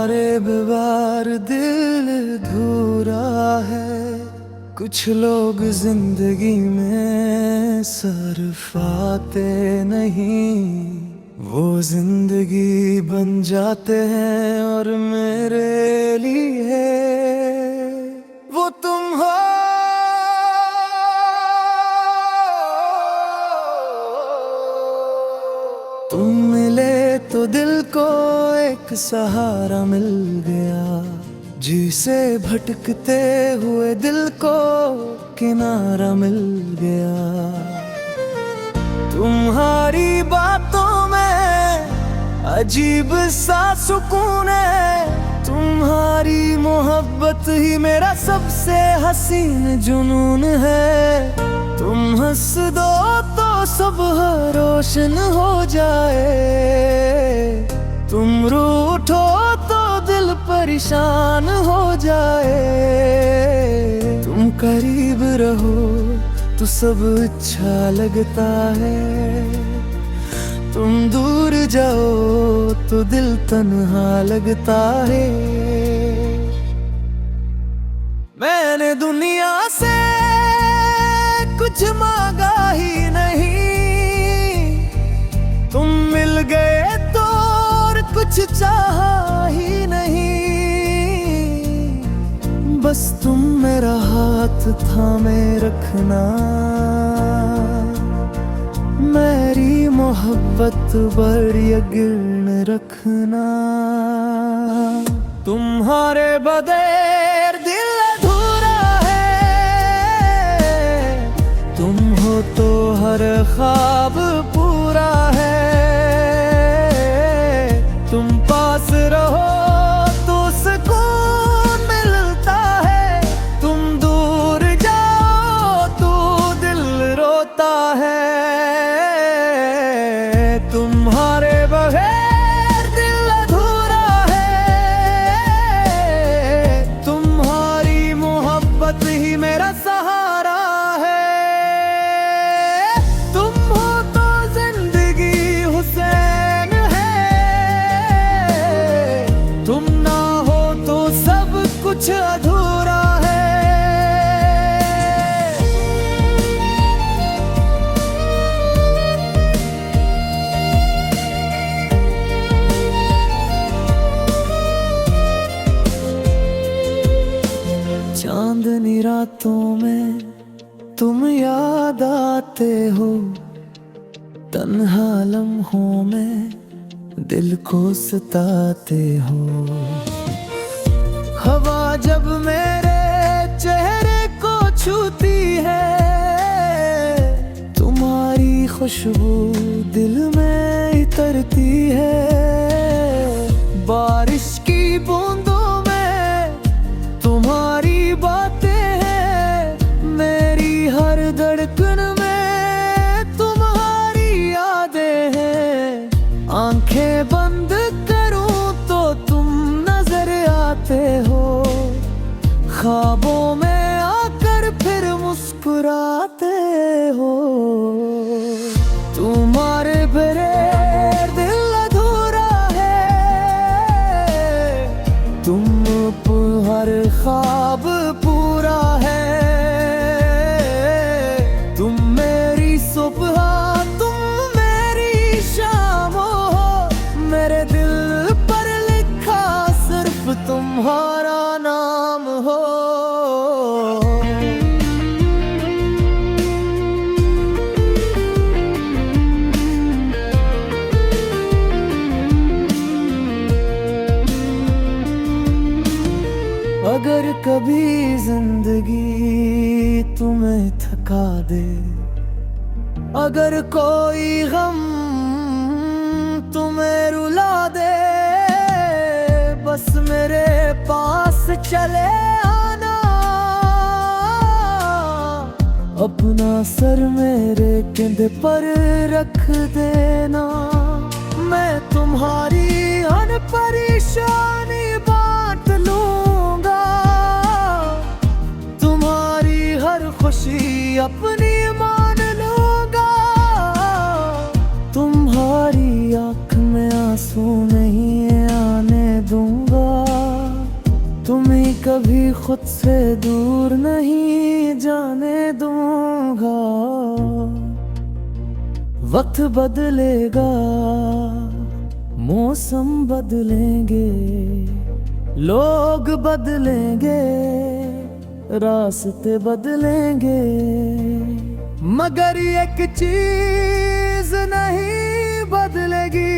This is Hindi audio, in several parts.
तुम्हारे बेवार दिल धूरा है। कुछ लोग जिंदगी में सिर्फ आते नहीं, वो जिंदगी बन जाते हैं और मेरे लिए वो तुम हो। तुम मिले तो दिल को एक सहारा मिल गया, जिसे भटकते हुए दिल को किनारा मिल गया। तुम्हारी बातों में अजीब सा सुकून है, तुम्हारी मोहब्बत ही मेरा सबसे हसीन जुनून है। तुम हंस दो तो सब रोशन हो जाए, तुम रूठो तो दिल परेशान हो जाए। तुम करीब रहो तो सब अच्छा लगता है, तुम दूर जाओ तो दिल तन्हा लगता है। मैंने दुनिया से कुछ मांगा ही नहीं, तुम मिल गए तो और कुछ चाहा ही नहीं। बस तुम मेरा हाथ थामे रखना, मेरी मोहब्बत बड़ी यकीन रखना। तुम्हारे बगैर दिल अधूरा है, तुम हो तो हर ख्वाब पूरा है। तुम पास रहो तो सुकून मिलता है, तुम दूर जाओ तो दिल रोता है। तुम्हारे बगैर दिल अधूरा है, तुम्हारी मोहब्बत ही मेरा सहारा है। तुम हो तो जिंदगी हुसैन है, तुम ना हो तो सब कुछ अधूरा है। चांदनी रातों में तुम याद आते हो, तन्हा लम्हों में दिल को सताते हो। हवा जब मेरे चेहरे को छूती है, तुम्हारी खुशबू दिल में उतरती है। बारिश की बूंदों में तुम्हारी बातें हैं, मेरी हर धड़कन में तुम्हारी यादें हैं। आंखें बंद करूं तो तुम नजर आते हो, ख्वाबों में आकर फिर मुस्कुराते हो। तुम्हारे बगैर दिल अधूरा है, तुम हर ख्वाब पूरा है। तुम मेरी सुबह, तुम मेरी शाम हो, मेरे दिल पर लिखा सिर्फ तुम्हारा नाम हो। अगर कभी जिंदगी तुम्हें थका दे, अगर कोई गम तुम्हें रुला दे, बस मेरे पास चले आना, अपना सर मेरे कंधे पर रख देना। मैं तुम्हारी हर परेशानी बांट लूंगा, तुम्हारी हर खुशी अपनी मान लूंगा। तुम्हारी आंख में आंसू नहीं आने दूंगा, कभी खुद से दूर नहीं जाने दूंगा। वक्त बदलेगा, मौसम बदलेंगे, लोग बदलेंगे, रास्ते बदलेंगे, मगर एक चीज नहीं बदलेगी,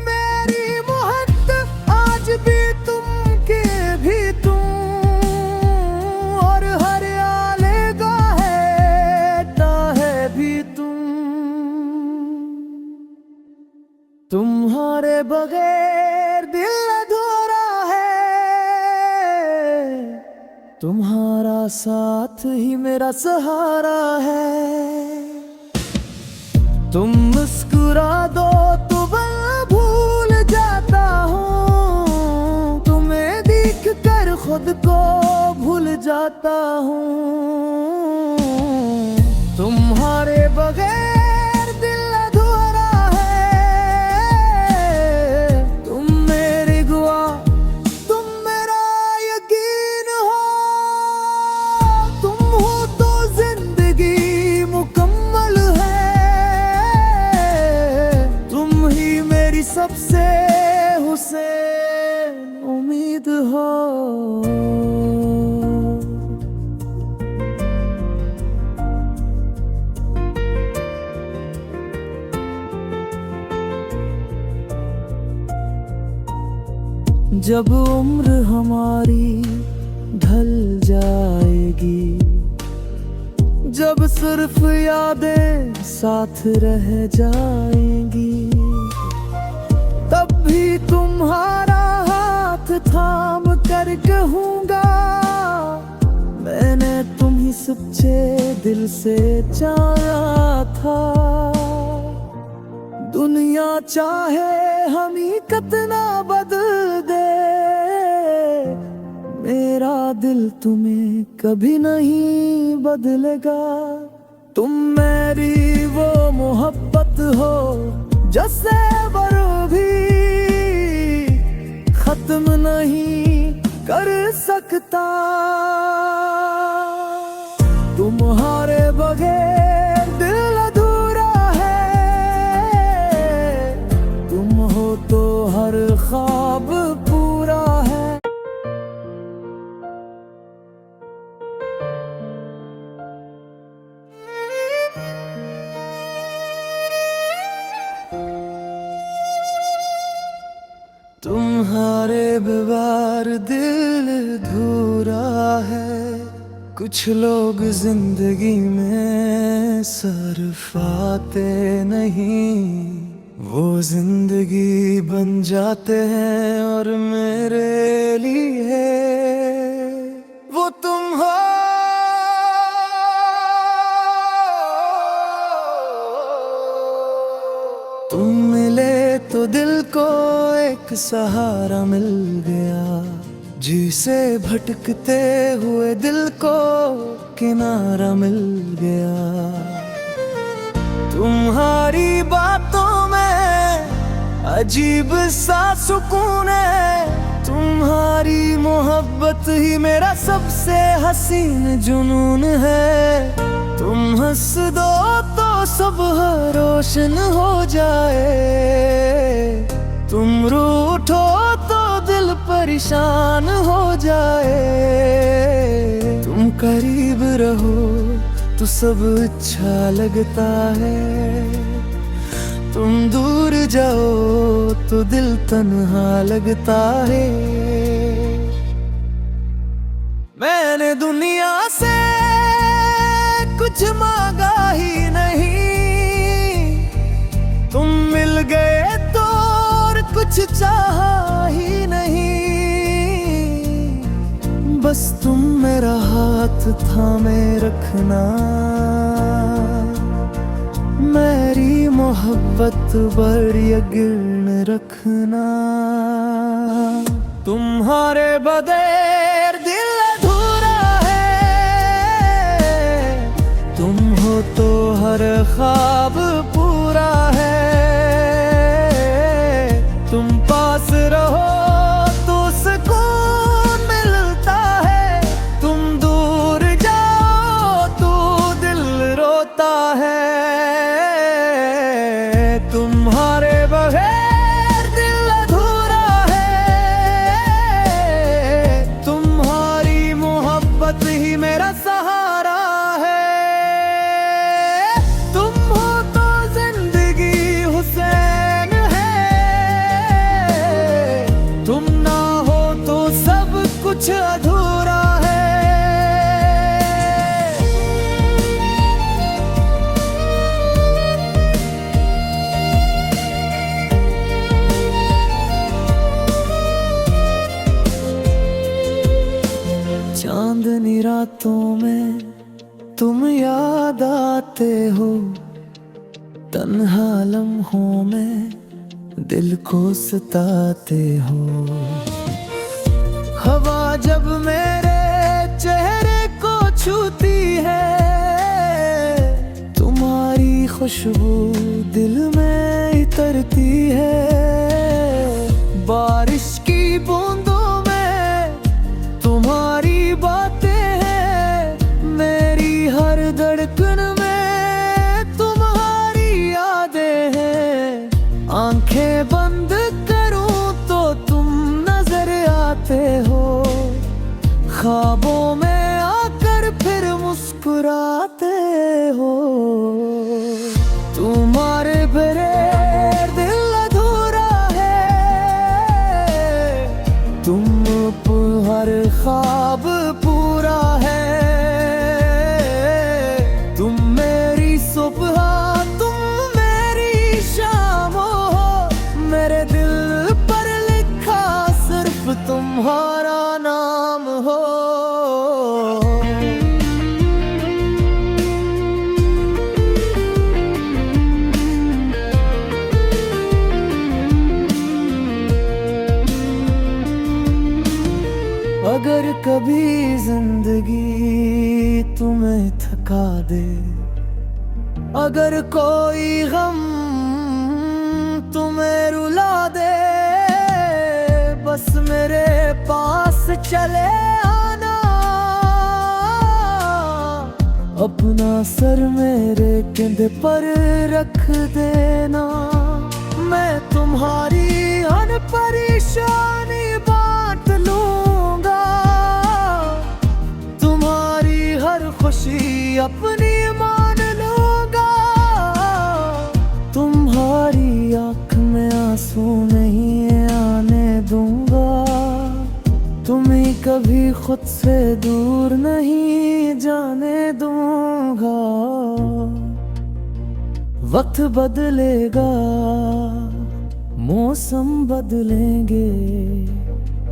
मेरी मोहब्बत आज भी तुम के भी तुम, और हर आलेगा है ताहे भी तुम्हारे बगैर दिल अधूरा है, तुम्हारा साथ ही मेरा सहारा है। तुम मुस्कुरा दो तो मैं भूल जाता हूँ, तुम्हें देख कर खुद को भूल जाता हूँ। तुम्हारे बगैर सबसे हुसैन उम्मीद हो। जब उम्र हमारी ढल जाएगी, जब सिर्फ यादें साथ रह जाएंगी, तब भी तुम्हारा हाथ थाम कर कहूँगा, मैंने तुम्ही सच्चे दिल से चाहा था। दुनिया चाहे हकीकत ना बदल दे, मेरा दिल तुम्हें कभी नहीं बदलेगा। तुम मेरी वो मोहब्बत हो जैसे भी खत्म नहीं कर सकता। तुम्हारे बगैर दिल अधूरा है, तुम हो तो हर ख्वाब पूरा है। तुम्हारे बगैर दिल अधूरा है, कुछ लोग जिंदगी में सिर्फ आते नहीं, वो जिंदगी बन जाते हैं और मेरे लिए वो तुम हो। तुम मिले तो दिल को एक सहारा मिल गया, जिसे भटकते हुए दिल को किनारा मिल गया। तुम्हारी बातों में अजीब सा सुकून है, तुम्हारी मोहब्बत ही मेरा सबसे हसीन जुनून है। तुम हंस दो तो सब रोशन हो जाए, तुम रूठो तो दिल परेशान हो जाए। तुम करीब रहो तो सब अच्छा लगता है, तुम दूर जाओ तो दिल तन्हा लगता है। मैंने दुनिया से कुछ मांगा ही नहीं, तुम मिल गए तो और कुछ चाहा ही नहीं, बस तुम मेरा हाथ थामे रखना, मेरी मोहब्बत पर यकीन रखना। तुम्हारे बगैर दिल अधूरा है, तुम हो तो हर ख्वाब पूरा है। तुम पास रहो तो सुकून कुछ अधूरा है। चांदनी रातों में तुम याद आते हो, तन्हा लम्हों में दिल को सताते हो। हवा जब मेरे चेहरे को छूती है, तुम्हारी खुशबू दिल में इतरती है। बारिश की बूंदों में तुम्हारी बातें हैं, मेरी हर धड़कन में तुम्हारी यादें हैं। आंखें बंद करूं तो तुम नजर आते हो, ख्वाबों में आकर फिर मुस्कुराते हो। तुम्हारे बगैर दिल अधूरा है, तुम हर ख्वाब पूरा है। तुम मेरी सुबह, तुम मेरी शाम हो, मेरे दिल पर लिखा सिर्फ तुम्हारा नाम हो। अगर कभी जिंदगी तुम्हें थका दे, अगर कोई गम तुम्हें रुला दे, बस मेरे पास चले आना, अपना सर मेरे कंधे पर रख देना। मैं तुम्हारी हर परेशानी बांट लूंगा, तुम्हारी हर खुशी अपनी मान लूंगा। तुम्हारी आँख में आंसू नहीं आने दूंगा, तुम्हें कभी खुद से दूर नहीं जाने दूंगा। वक्त बदलेगा, मौसम बदलेंगे,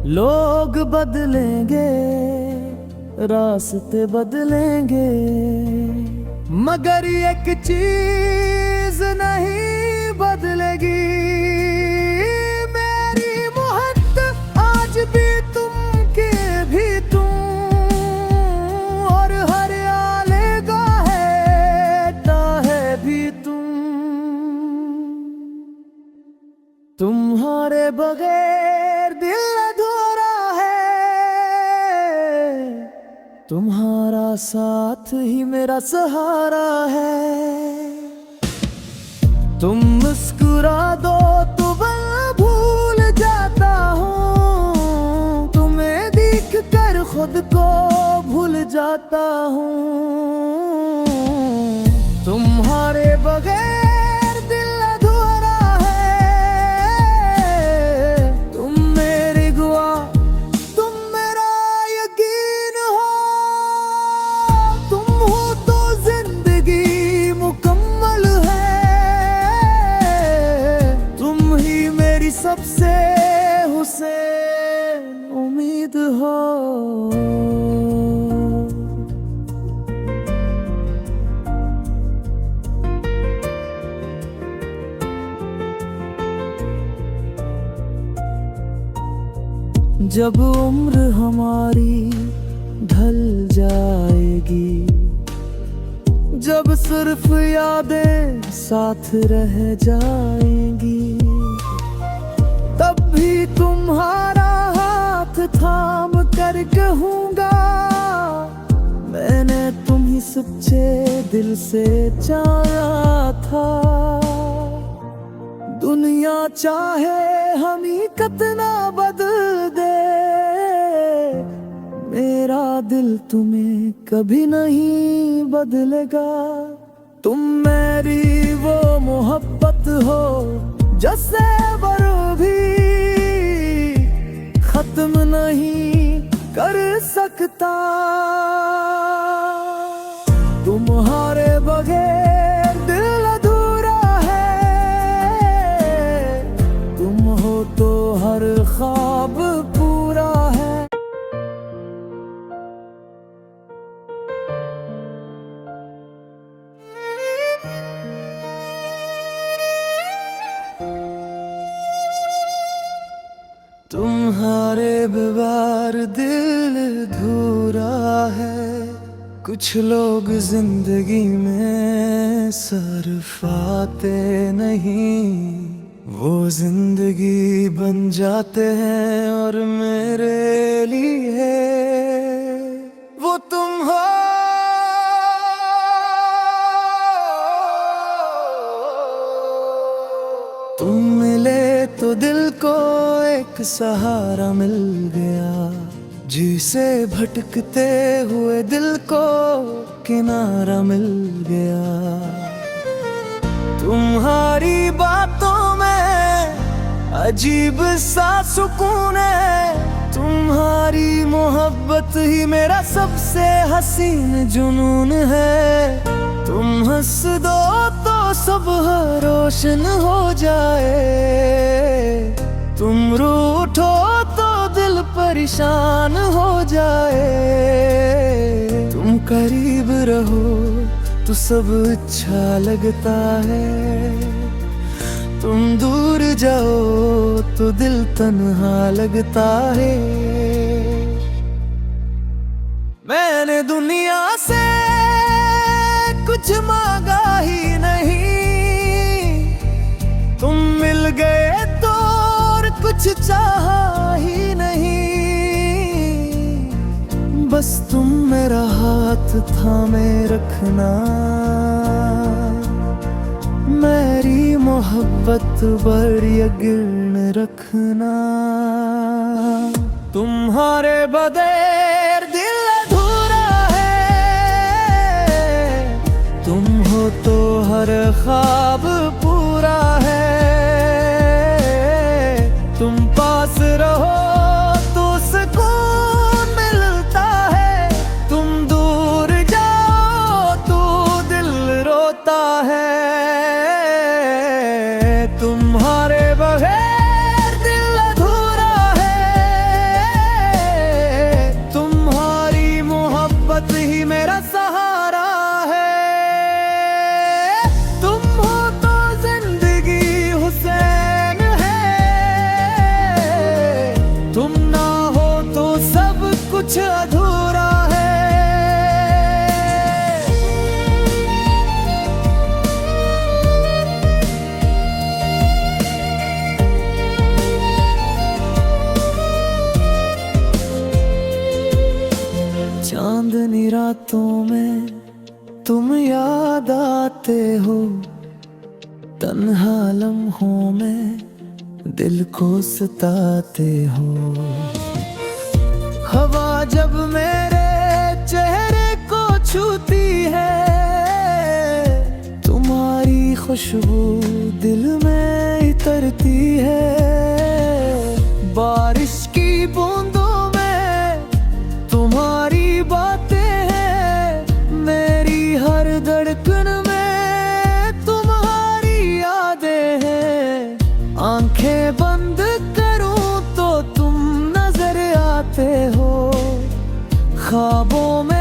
लोग बदलेंगे, रास्ते बदलेंगे, मगर एक चीज नहीं बदलेगी, मेरी मोहब्बत आज भी तुम के भी तुम, और हर आलेगा है भी तुम। तुम्हारे बगैर दिल अधूरा है, तुम्हारा साथ ही मेरा सहारा है। तुम मुस्कुरा दो तो मैं भूल जाता हूँ, तुम्हें देख कर खुद को भूल जाता हूँ। तुम्हारे बगैर सबसे हुसैन उम्मीद हो। जब उम्र हमारी ढल जाएगी, जब सिर्फ यादें साथ रह जाएंगी, तब भी तुम्हारा हाथ थाम कर कहूँगा, मैंने तुम्हें सच्चे दिल से चाहा था। दुनिया चाहे हकीकत ना बदल दे, मेरा दिल तुम्हें कभी नहीं बदलेगा। तुम मेरी वो मोहब्बत हो जैसे भी खत्म नहीं कर सकता। तुम्हारे बगैर दिल अधूरा है, तुम हो तो हर ख्वाब पूरा है। तुम्हारे बगैर दिल अधूरा है, कुछ लोग जिंदगी में सिर्फ आते नहीं, वो जिंदगी बन जाते हैं और मेरे लिए वो तुम हो। तुम मिले तो दिल को एक सहारा मिल गया, जिसे भटकते हुए दिल को किनारा मिल गया। तुम्हारी बातों में अजीब सा सुकून है, तुम्हारी मोहब्बत ही मेरा सबसे हसीन जुनून है। तुम हंस दो तो सब रोशन हो जाए, तुम रूठो तो दिल परेशान हो जाए। तुम करीब रहो तो सब अच्छा लगता है, तुम दूर जाओ तो दिल तन्हा लगता है। मैंने दुनिया से कुछ मांगा ही नहीं, तुम मिल गए तो और कुछ चाहा ही नहीं। बस तुम मेरा हाथ थामे रखना, मेरी मोहब्बत बड़ी यकीन रखना। तुम्हारे बगैर दिल अधूरा है, तुम हो तो हर ख्वाब पूरा है। तुम पास रहो तो सुकून मिलता है, तुम दूर जाओ तो दिल रोता है। तुम्हारे बगैर दिल अधूरा है, तुम्हारी मोहब्बत ही मेरा सहारा है। तुम हो तो जिंदगी हुसैन है, तुम ना हो तो सब कुछ अधूरा है। चांदनी रातों में तुम याद आते हो, तन्हा लम्हों में दिल को सताते हो। हवा जब मेरे चेहरे को छूती है, तुम्हारी खुशबू दिल में उतरती है। बारिश की बूंदों में तुम्हारी बातें हैं, मेरी हर धड़कन में तुम्हारी यादें हैं। आंखें बंद करूं तो तुम नजर आते हो, ख्वाबों में